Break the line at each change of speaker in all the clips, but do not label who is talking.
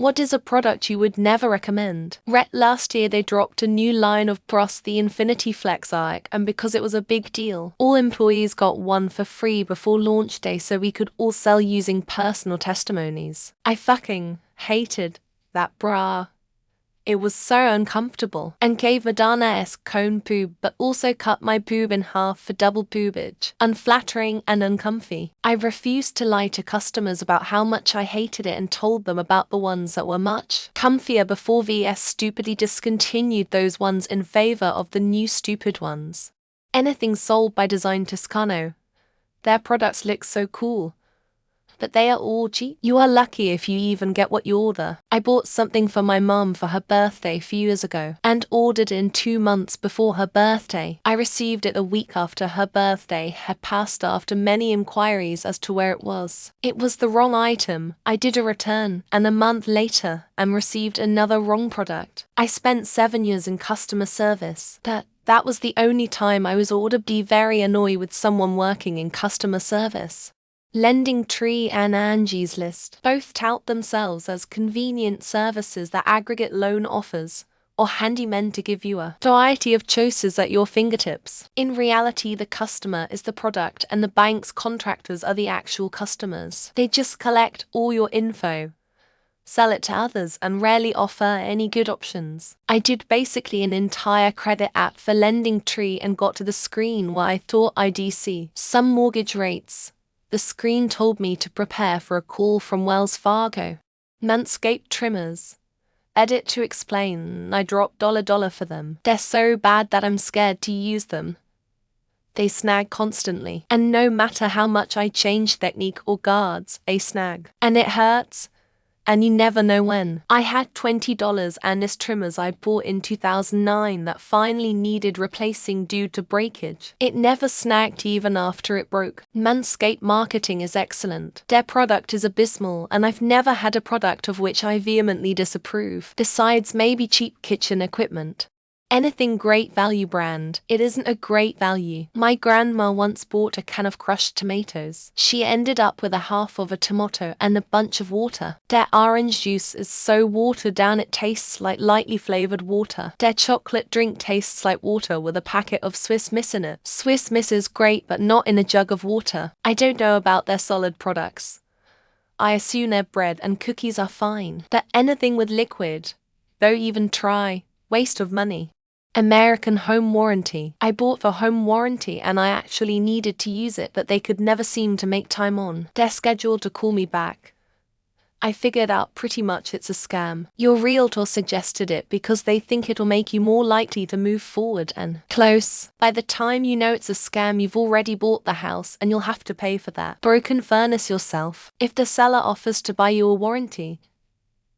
What is a product you would never recommend? Last year they dropped a new line of bras, the Infinity Flex Arc, and because it was a big deal, all employees got one for free before launch day so we could all sell using personal testimonies. I fucking hated that bra. It was so uncomfortable and gave Madonna-esque cone boob but also cut my boob in half for double boobage. Unflattering and uncomfy. I refused to lie to customers about how much I hated it and told them about the ones that were much comfier before VS stupidly discontinued those ones in favor of the new stupid ones. Anything sold by Design Toscano. Their products look so cool. But they are all cheap. You are lucky if you even get what you order. I bought something for my mum for her birthday a few years ago and ordered in 2 months before her birthday. I received it a week after her birthday had passed after many inquiries as to where it was. It was the wrong item. I did a return and a month later and received another wrong product. I spent 7 years in customer service. That was the only time I was audibly very annoyed with someone working in customer service. Lending Tree and Angie's List both tout themselves as convenient services that aggregate loan offers or handymen to give you a variety of choices at your fingertips. In reality, the customer is the product and the bank's contractors are the actual customers. They just collect all your info, sell it to others, and rarely offer any good options. I did basically an entire credit app for Lending Tree and got to the screen where I thought I'd see some mortgage rates. The screen told me to prepare for a call from Wells Fargo. Manscaped trimmers. Edit to explain. I dropped $1 for them. They're so bad that I'm scared to use them. They snag constantly, and no matter how much I change technique or guards, they snag. And it hurts. And you never know when. I had $20 and this trimmers I bought in 2009 that finally needed replacing due to breakage. It never snagged even after it broke. Manscaped marketing is excellent. Their product is abysmal and I've never had a product of which I vehemently disapprove, besides maybe cheap kitchen equipment. Anything great value brand, it isn't a great value. My grandma once bought a can of crushed tomatoes. She ended up with a half of a tomato and a bunch of water. Their orange juice is so watered down it tastes like lightly flavored water. Their chocolate drink tastes like water with a packet of Swiss Miss in it. Swiss Miss is great but not in a jug of water. I don't know about their solid products. I assume their bread and cookies are fine. But anything with liquid, though even try, waste of money. American Home Warranty. I bought for home warranty and I actually needed to use it but they could never seem to make time on. They're scheduled to call me back. I figured out pretty much it's a scam. Your realtor suggested it because they think it'll make you more likely to move forward and close. By the time you know it's a scam, you've already bought the house and you'll have to pay for that broken furnace yourself. If the seller offers to buy you a warranty,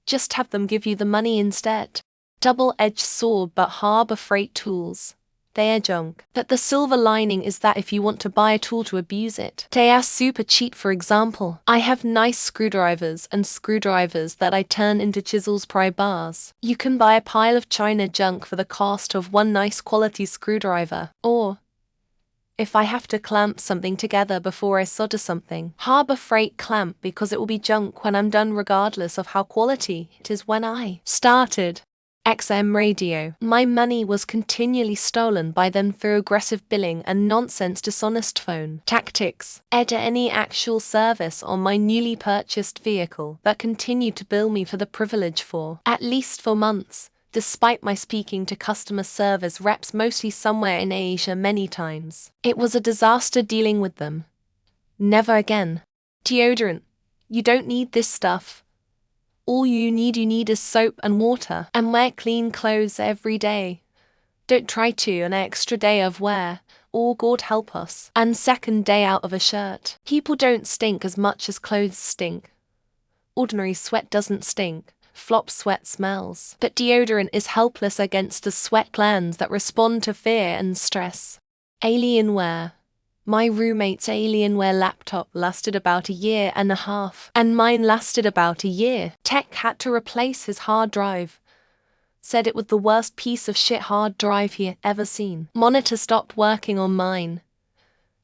just have them give you the money instead. Double-edged sword but Harbor Freight tools. They are junk. But the silver lining is that if you want to buy a tool to abuse it, they are super cheap. For example, I have nice screwdrivers and screwdrivers that I turn into chisels, pry bars. You can buy a pile of China junk for the cost of one nice quality screwdriver. Or, if I have to clamp something together before I solder something, Harbor Freight clamp because it will be junk when I'm done regardless of how quality it is when I started. XM Radio. My money was continually stolen by them through aggressive billing and nonsense dishonest phone tactics. Any actual service on my newly purchased vehicle that continued to bill me for the privilege for at least 4 months, despite my speaking to customer service reps mostly somewhere in Asia many times. It was a disaster dealing with them. Never again. Deodorant. You don't need this stuff. All you need is soap and water, and wear clean clothes every day. Don't try to an extra day of wear, or God help us, and second day out of a shirt. People don't stink as much as clothes stink. Ordinary sweat doesn't stink, flop sweat smells. But deodorant is helpless against the sweat glands that respond to fear and stress. Alienware. My roommate's Alienware laptop lasted about 1.5 years, and mine lasted about a year. Tech had to replace his hard drive. Said it was the worst piece of shit hard drive he had ever seen. Monitor stopped working on mine.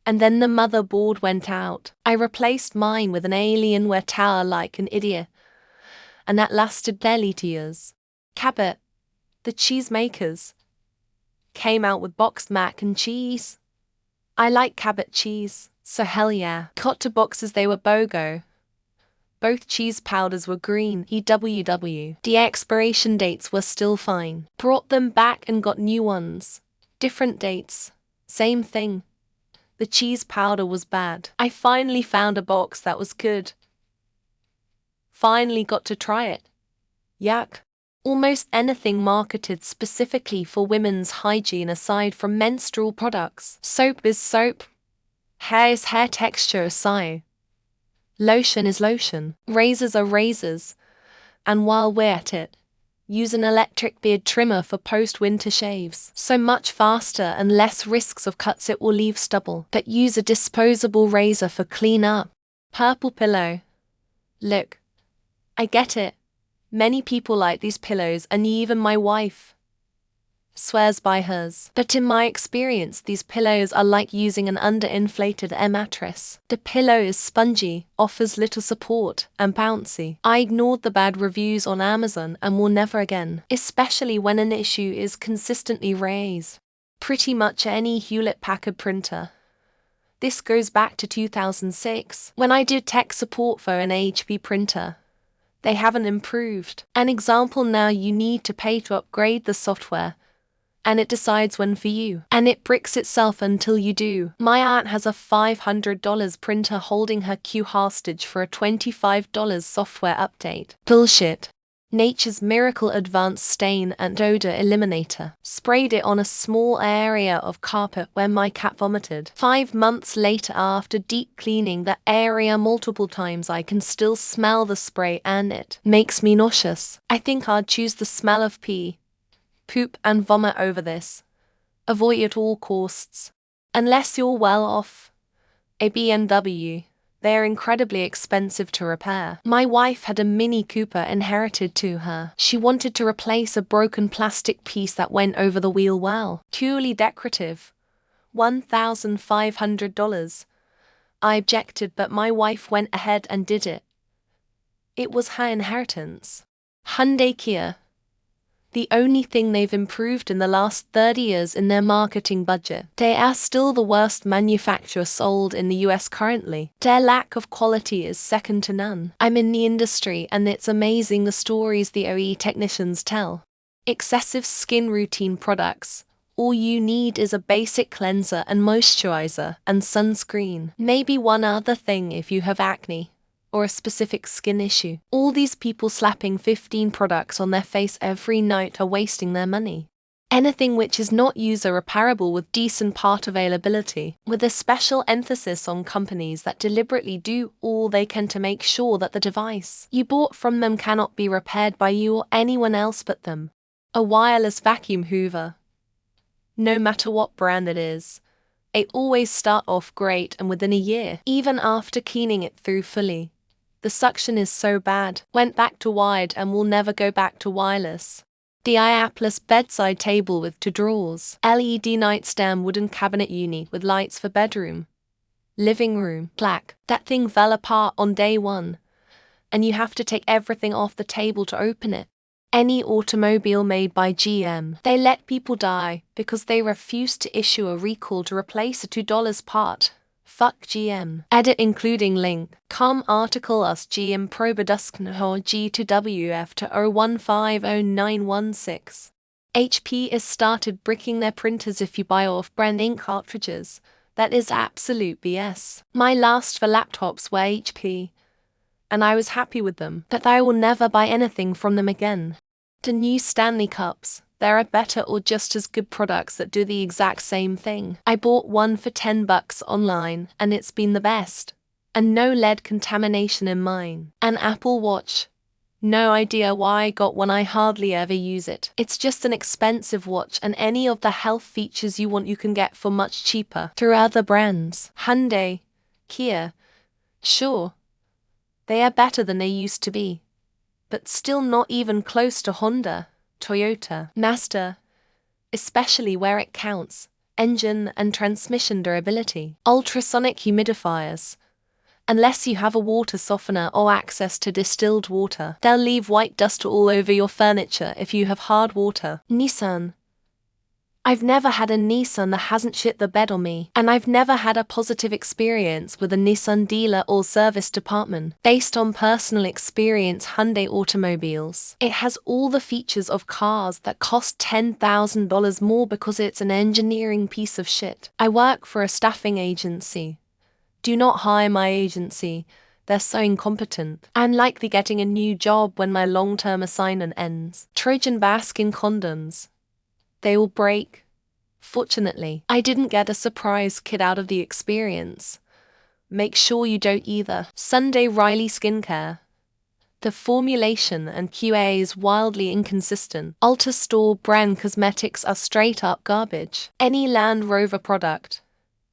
And then the motherboard went out. I replaced mine with an Alienware tower like an idiot. and that lasted barely 2 years. Cabot, the cheesemakers, came out with boxed mac and cheese. I like Cabot cheese, so hell yeah. Got to boxes, they were BOGO. Both cheese powders were green, EWW. The expiration dates were still fine. Brought them back and got new ones. Different dates. Same thing. The cheese powder was bad. I finally found a box that was good. Finally got to try it. Yuck. Almost anything marketed specifically for women's hygiene aside from menstrual products. Soap is soap. Hair is hair texture aside. Lotion is lotion. Razors are razors. And while we're at it, use an electric beard trimmer for post-winter shaves. So much faster and less risks of cuts, it will leave stubble. But use a disposable razor for clean-up. Purple pillow. Look, I get it. Many people like these pillows, and even my wife swears by hers. But in my experience, these pillows are like using an underinflated air mattress. The pillow is spongy, offers little support, and bouncy. I ignored the bad reviews on Amazon and will never again, especially when an issue is consistently raised. Pretty much any Hewlett-Packard printer. This goes back to 2006, when I did tech support for an HP printer. They haven't improved. An example now, you need to pay to upgrade the software, and it decides when for you. And it bricks itself until you do. My aunt has a $500 printer holding her queue hostage for a $25 software update. Bullshit. Nature's Miracle Advanced Stain and Odor Eliminator. Sprayed it on a small area of carpet where my cat vomited. 5 months later, after deep cleaning the area multiple times, I can still smell the spray and it makes me nauseous. I think I'd choose the smell of pee, poop and vomit over this. Avoid at all costs. Unless you're well off. A BMW. They are incredibly expensive to repair. My wife had a Mini Cooper inherited to her. She wanted to replace a broken plastic piece that went over the wheel well. Purely decorative. $1,500. I objected, but my wife went ahead and did it. It was her inheritance. Hyundai Kia. The only thing they've improved in the last 30 years in their marketing budget. They are still the worst manufacturer sold in the US currently. Their lack of quality is second to none. I'm in the industry and it's amazing the stories the OE technicians tell. Excessive skin routine products. All you need is a basic cleanser and moisturizer and sunscreen. Maybe one other thing if you have acne or a specific skin issue. All these people slapping 15 products on their face every night are wasting their money. Anything which is not user repairable with decent part availability, with a special emphasis on companies that deliberately do all they can to make sure that the device you bought from them cannot be repaired by you or anyone else but them. A wireless vacuum hoover. No matter what brand it is, they always start off great, and within a year, even after cleaning it through fully, the suction is so bad, went back to wired and will never go back to wireless. The iAplis bedside table with 2 drawers. LED nightstand wooden cabinet unit with lights for bedroom. Living room. Black. That thing fell apart on day 1. And you have to take everything off the table to open it. Any automobile made by GM. They let people die because they refused to issue a recall to replace a $2 part. Fuck GM. Edit including link. Com article us GM Probedusknho G2WF to 0150916. HP has started bricking their printers if you buy off-brand ink cartridges. That is absolute BS. My last 4 laptops were HP, and I was happy with them, but I will never buy anything from them again. The new Stanley Cups. There are better or just as good products that do the exact same thing. I bought one for $10 online, and it's been the best. And no lead contamination in mine. An Apple Watch. No idea why I got one, I hardly ever use it. It's just an expensive watch, and any of the health features you want you can get for much cheaper through other brands. Hyundai, Kia. Sure, they are better than they used to be, but still not even close to Honda, Toyota, Mazda, especially where it counts, engine and transmission durability. Ultrasonic humidifiers. Unless you have a water softener or access to distilled water, they'll leave white dust all over your furniture if you have hard water. Nissan. I've never had a Nissan that hasn't shit the bed on me, and I've never had a positive experience with a Nissan dealer or service department. Based on personal experience, Hyundai Automobiles. It has all the features of cars that cost $10,000 more because it's an engineering piece of shit. I work for a staffing agency. Do not hire my agency. They're so incompetent. I'm likely getting a new job when my long-term assignment ends. Trojan Baskin condoms. They will break. Fortunately, I didn't get a surprise kit out of the experience. Make sure you don't either. Sunday Riley Skincare. The formulation and QA is wildly inconsistent. Ulta store brand cosmetics are straight up garbage. Any Land Rover product,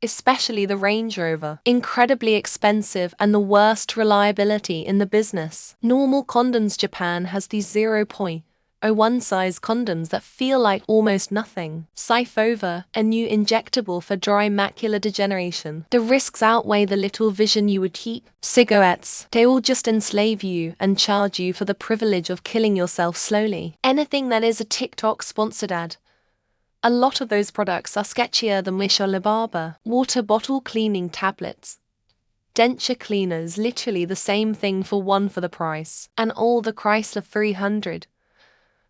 especially the Range Rover, incredibly expensive and the worst reliability in the business. Normal condoms. Japan has these 0.01 size condoms that feel like almost nothing. Syfova, a new injectable for dry macular degeneration. The risks outweigh the little vision you would keep. Cigarettes. They will just enslave you and charge you for the privilege of killing yourself slowly. Anything that is a TikTok sponsored ad. A lot of those products are sketchier than Wish or Alibaba. Water bottle cleaning tablets. Denture cleaners, literally the same thing for one for the price. And all the Chrysler 300.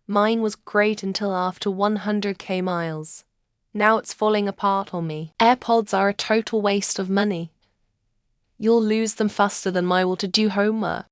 Mine was great until after 100k miles. Now it's falling apart on me. AirPods are a total waste of money. You'll lose them faster than my will to do homework.